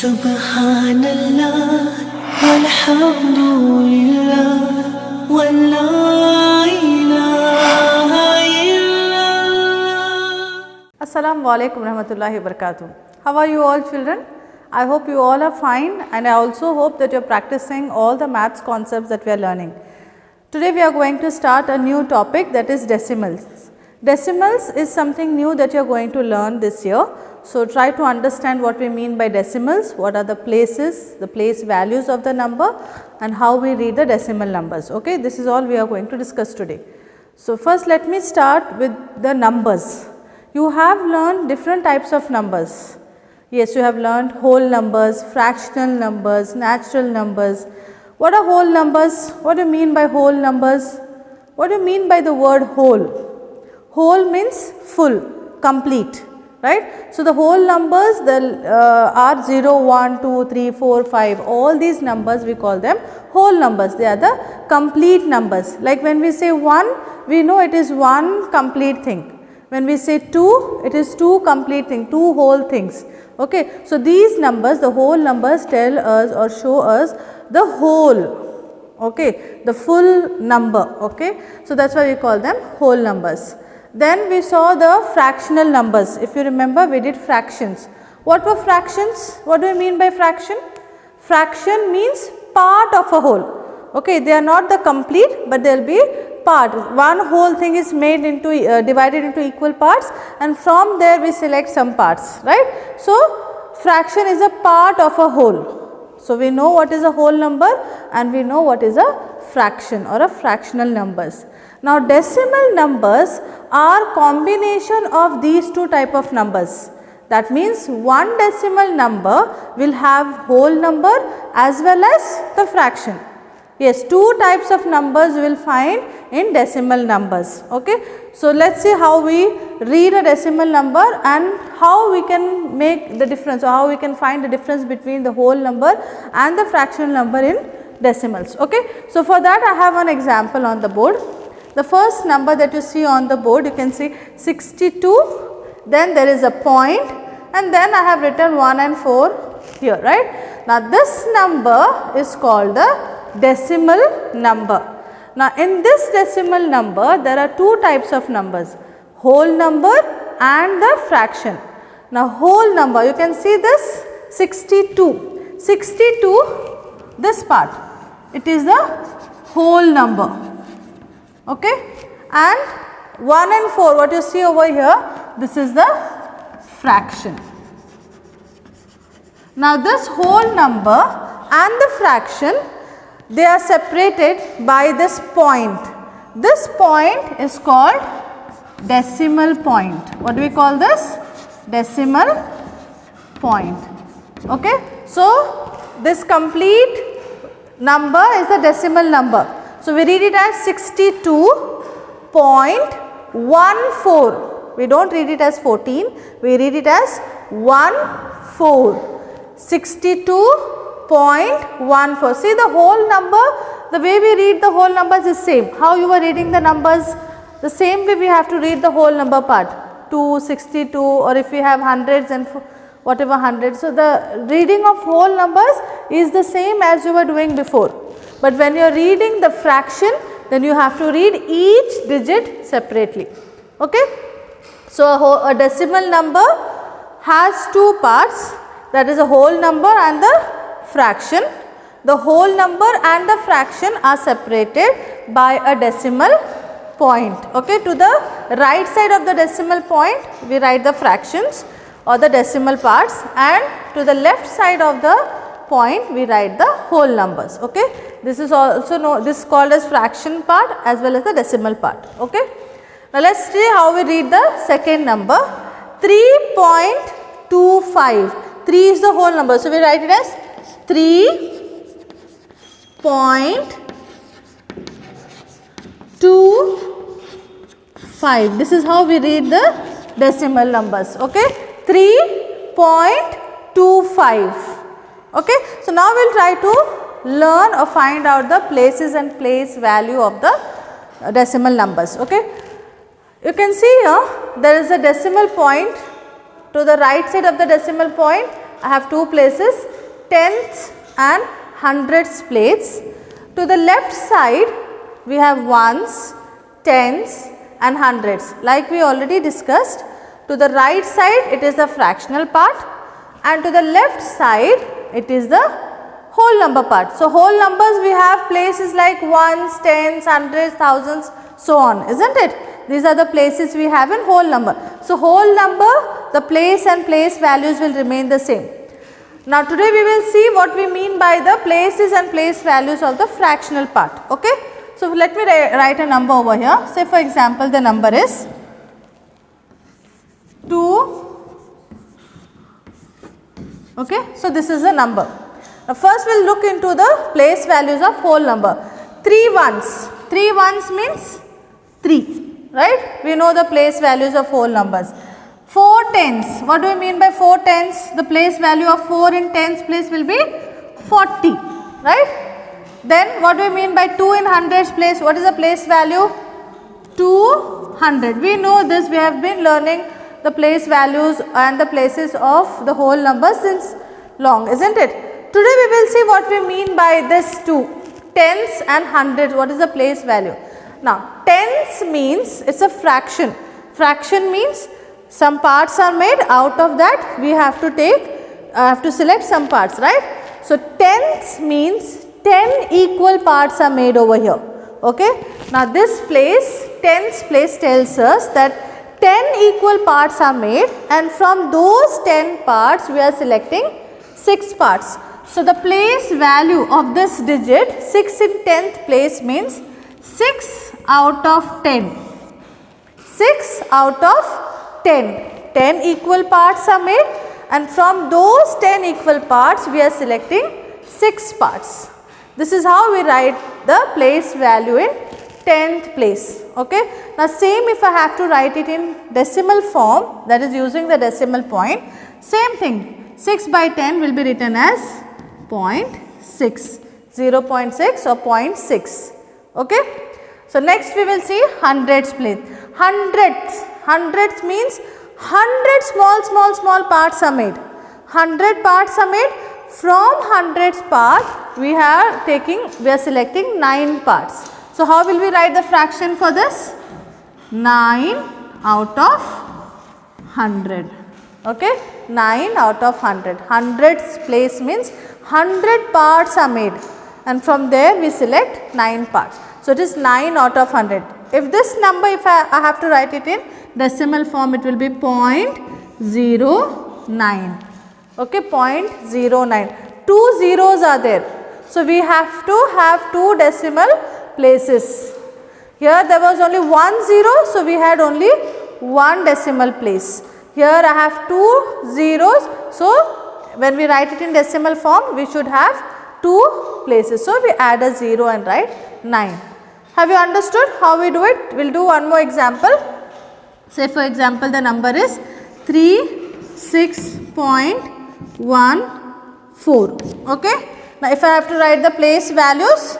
Subhanallah, walhamdulillah, wa la ilaha illallah. Assalamu alaikum warahmatullahi wabarakatuh. How are you all children? I hope you all are fine, and I also hope that you are practicing all the maths concepts that we are learning. Today we are going to start a new topic, that is decimals. Decimals is something new that you are going to learn this year. So, try to understand what we mean by decimals, what are the places, the place values of the number, and how we read the decimal numbers. Okay? This is all we are going to discuss today. So, first let me start with the numbers. You have learned different types of numbers. Yes, you have learned whole numbers, fractional numbers, natural numbers. What are whole numbers? What do you mean by whole numbers? What do you mean by the word whole? Whole means full, complete, right? So, the whole numbers are 0, 1, 2, 3, 4, 5, all these numbers we call them whole numbers. They are the complete numbers. Like when we say 1, we know it is one complete thing. When we say 2, it is two complete things, two whole things. Okay. So, these numbers, the whole numbers tell us or show us the whole, okay, the full number. Okay. So, that is why we call them whole numbers. Then we saw the fractional numbers. If you remember, we did fractions. What were fractions? What do we mean by fraction? Fraction means part of a whole. Okay, they are not the complete, but there will be part. One whole thing is made into divided into equal parts, and from there we select some parts, right? So, fraction is a part of a whole. So, we know what is a whole number and we know what is a fraction or a fractional numbers. Now, decimal numbers are combination of these two type of numbers. That means, one decimal number will have whole number as well as the fraction. Yes, two types of numbers you will find in decimal numbers. Okay. So, let us see how we read a decimal number and how we can make the difference, or how we can find the difference between the whole number and the fractional number in decimals. Okay. So, for that I have an example on the board. The first number that you see on the board, you can see 62, then there is a point, and then I have written 1 and 4 here, right. Now, this number is called the decimal number. Now, in this decimal number, there are two types of numbers, whole number and the fraction. Now, whole number, you can see this 62, 62, this part, it is the whole number. Okay. And 1 and 4, what you see over here, this is the fraction. Now, this whole number and the fraction, they are separated by this point. This point is called decimal point. What do we call this? Decimal point. Okay. So, this complete number is a decimal number. So, we read it as 62.14. We do not read it as 14, we read it as 14. 62.14. See the whole number, the way we read the whole numbers is same. How you are reading the numbers? The same way we have to read the whole number part, 2, 62, or if we have hundreds and whatever hundreds. So, the reading of whole numbers is the same as you were doing before. But when you are reading the fraction, then you have to read each digit separately. Okay? So, a decimal number has two parts, that is a whole number and the fraction. The whole number and the fraction are separated by a decimal point. Okay? To the right side of the decimal point, we write the fractions or the decimal parts, and to the left side of the point, we write the whole numbers. Okay? This is also this is called as fraction part as well as the decimal part. Okay? Now, let us see how we read the second number, 3.25. 3 is the whole number. So, we write it as 3.25. This is how we read the decimal numbers. Okay? 3.25. Okay? So, now we will try to learn or find out the places and place value of the decimal numbers. Okay? You can see here there is a decimal point. To the right side of the decimal point I have two places, tenths and hundredths place. To the left side we have ones, tens and hundreds, like we already discussed. To the right side it is the fractional part, and to the left side it is the whole number part. So, whole numbers we have places like ones, tens, hundreds, thousands, so on, isn't it? These are the places we have in whole number. So, whole number, the place and place values will remain the same. Now, today we will see what we mean by the places and place values of the fractional part. Okay? So, let me write a number over here. Say for example, the number is 2. Okay? So, this is the number. Now, first we will look into the place values of whole number. 3 ones. 3 ones means 3. Right? We know the place values of whole numbers. 4 tens. What do we mean by 4 tens? The place value of 4 in tens place will be 40. Right? Then what do we mean by 2 in hundreds place? What is the place value? 200. We know this. We have been learning the place values and the places of the whole number since long, isn't it? Today we will see what we mean by this 2. Tens and hundreds. What is the place value? Now, tens means it is a fraction. Fraction means some parts are made, out of that we have to select some parts, right? So, tenths means 10 equal parts are made over here. Okay? Now, this place, tens place tells us that 10 equal parts are made, and from those 10 parts we are selecting 6 parts. So, the place value of this digit 6 in 10th place means 6 out of 10. 6 out of 10. 10 equal parts are made, and from those 10 equal parts we are selecting 6 parts. This is how we write the place value in 10th place. Okay? Now, same if I have to write it in decimal form, that is using the decimal point, same thing. 6 by 10 will be written as 0.6, 0.6 or 0.6. Okay? So, next we will see hundreds place. Hundredths. Hundredths means 100 small parts are made. 100 parts are made. From hundreds part we are selecting 9 parts. So, how will we write the fraction for this? 9 out of 100. Okay? 9 out of 100. Hundreds place means 100 parts are made, and from there we select 9 parts. So, it is 9 out of 100. If this number, if I have to write it in decimal form, it will be 0.09. Okay, 0.09. 2 zeros are there. So, we have to have 2 decimal places. Here there was only 1 0, so we had only 1 decimal place. Here I have 2 zeros, so when we write it in decimal form, we should have 2 places. So, we add a 0 and write 9. Have you understood how we do it? We will do one more example. Say for example, the number is 36.14. Okay? Now, if I have to write the place values,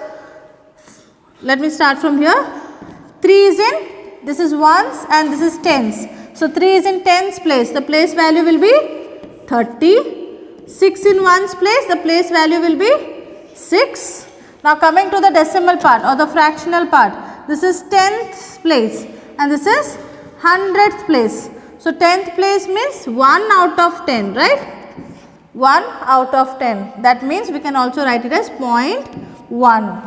let me start from here. 3 is in, this is ones and this is tens. So, 3 is in tens place, the place value will be 30. 6 in ones place, the place value will be 6. Now, coming to the decimal part or the fractional part, this is 10th place and this is 100th place. So, 10th place means 1 out of 10, right? 1 out of 10. That means we can also write it as 0.1.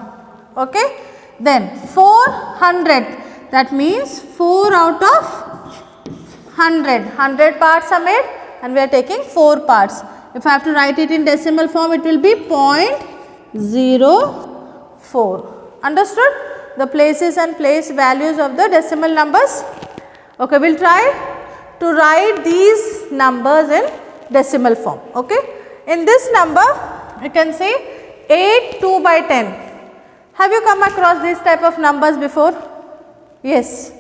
Okay? Then 400, that means 4 out of 100. 100 parts are made and we are taking 4 parts. If I have to write it in decimal form, it will be 0.04. Understood? The places and place values of the decimal numbers. Okay, we will try to write these numbers in decimal form. Okay? In this number, you can say 8 2 by 10. Have you come across these type of numbers before? Yes.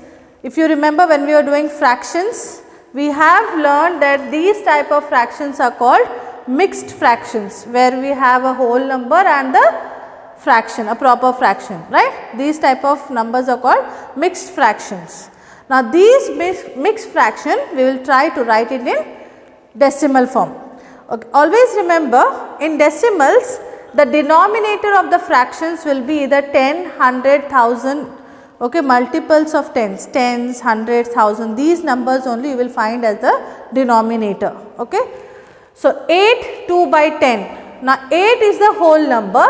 If you remember, when we were doing fractions, we have learned that these type of fractions are called mixed fractions, where we have a whole number and the fraction, a proper fraction, right? These type of numbers are called mixed fractions. Now, these mixed fraction, we will try to write it in decimal form. Okay. Always remember, in decimals, the denominator of the fractions will be either 10, 100, 1000, okay, multiples of tens, tens, hundreds, thousand, these numbers only you will find as the denominator. Okay. So, 8, 2 by 10. Now, 8 is the whole number,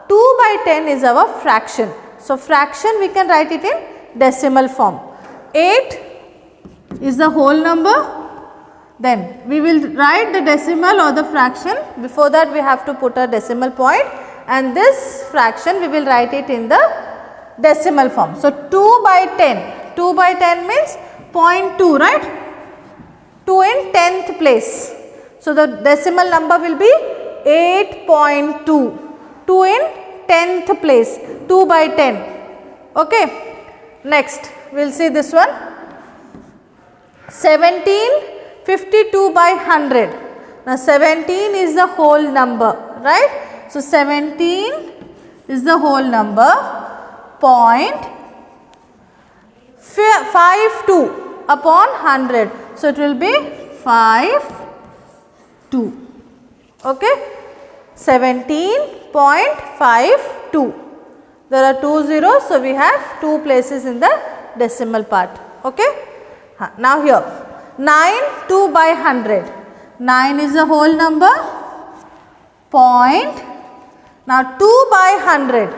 2 by 10 is our fraction. So, fraction we can write it in decimal form. 8 is the whole number. Then we will write the decimal or the fraction. Before that we have to put a decimal point, and this fraction we will write it in the decimal form. So, 2 by 10, 2 by 10 means 0.2, right, 2 in 10th place. So, the decimal number will be 8.2, 2 in 10th place, 2 by 10. Okay. Next we will see this one, 1752 by 100. Now, 17 is the whole number, right. So, 17 is the whole number, 0.52 upon 100. So, it will be 52. Okay. 17.52. There are 2 zeros, so we have 2 places in the decimal part. Okay. Now, here 9 2 by 100. 9 is the whole number, point. Now, 2 by 100.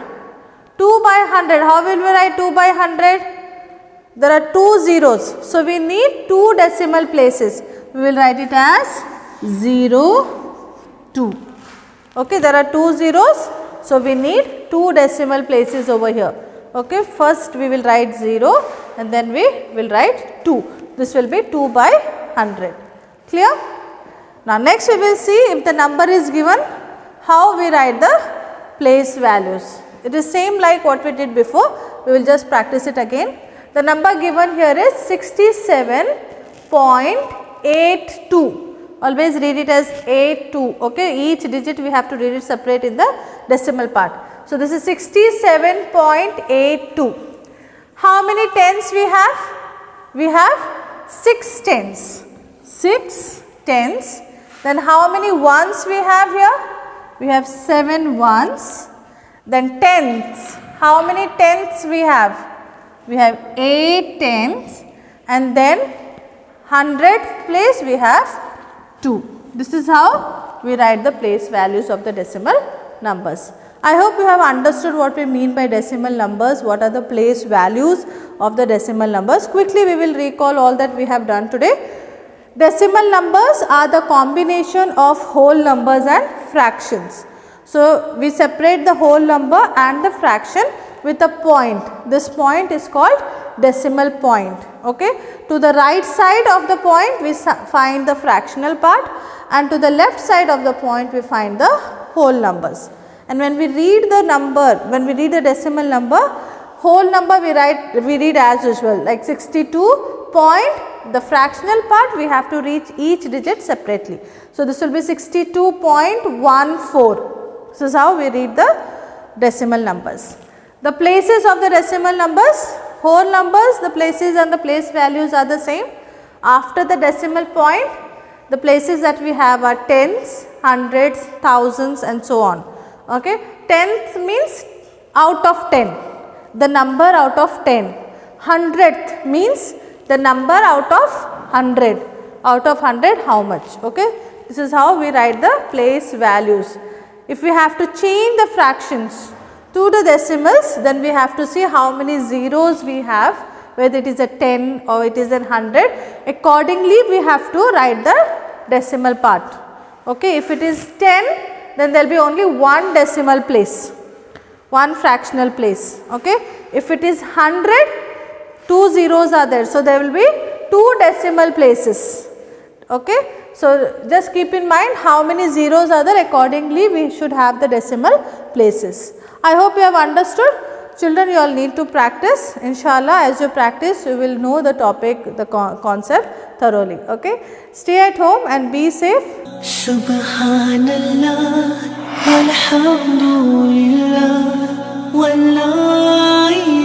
2 by 100, how will we write 2 by 100? There are 2 zeros. So, we need 2 decimal places. We will write it as 0, 2. Okay, there are 2 zeros. So, we need 2 decimal places over here. Okay, first we will write 0 and then we will write 2. This will be 2 by 100. Clear? Now, next we will see if the number is given, how we write the place values. It is same like what we did before. We will just practice it again. The number given here is 67.82. Always read it as 82. Okay, each digit we have to read it separate in the decimal part. So, this is 67.82. How many tens we have? We have 6 tens. 6 tens. Then how many ones we have here? We have 7 ones. Then tenths. How many tenths we have? We have 8 tenths. And then 100th place we have 2. This is how we write the place values of the decimal numbers. I hope you have understood what we mean by decimal numbers, what are the place values of the decimal numbers. Quickly we will recall all that we have done today. Decimal numbers are the combination of whole numbers and fractions. So, we separate the whole number and the fraction with a point. This point is called decimal point. Okay. To the right side of the point we find the fractional part, and to the left side of the point we find the whole numbers. And when we read the number, when we read the decimal number, whole number we read as usual, like 62 point, the fractional part we have to read each digit separately. So, this will be 62.14. This is how we read the decimal numbers. The places of the decimal numbers, whole numbers, the places and the place values are the same. After the decimal point, the places that we have are tens, hundreds, thousands and so on. Okay. Tenth means out of 10, the number out of 10. Hundredth means the number out of 100. Out of 100 how much? Okay. This is how we write the place values. If we have to change the fractions to the decimals, then we have to see how many zeros we have, whether it is a 10 or it is a 100. Accordingly, we have to write the decimal part. Okay. If it is 10, then there will be only one decimal place, one fractional place. Okay. If it is 100, 2 zeros are there. So, there will be 2 decimal places. Okay. So, just keep in mind how many zeros are there, accordingly we should have the decimal places. I hope you have understood. Children, you all need to practice. Inshallah, as you practice, you will know the topic, the concept thoroughly. Okay. Stay at home and be safe. Subhanallah, walhamdulillah, wallah.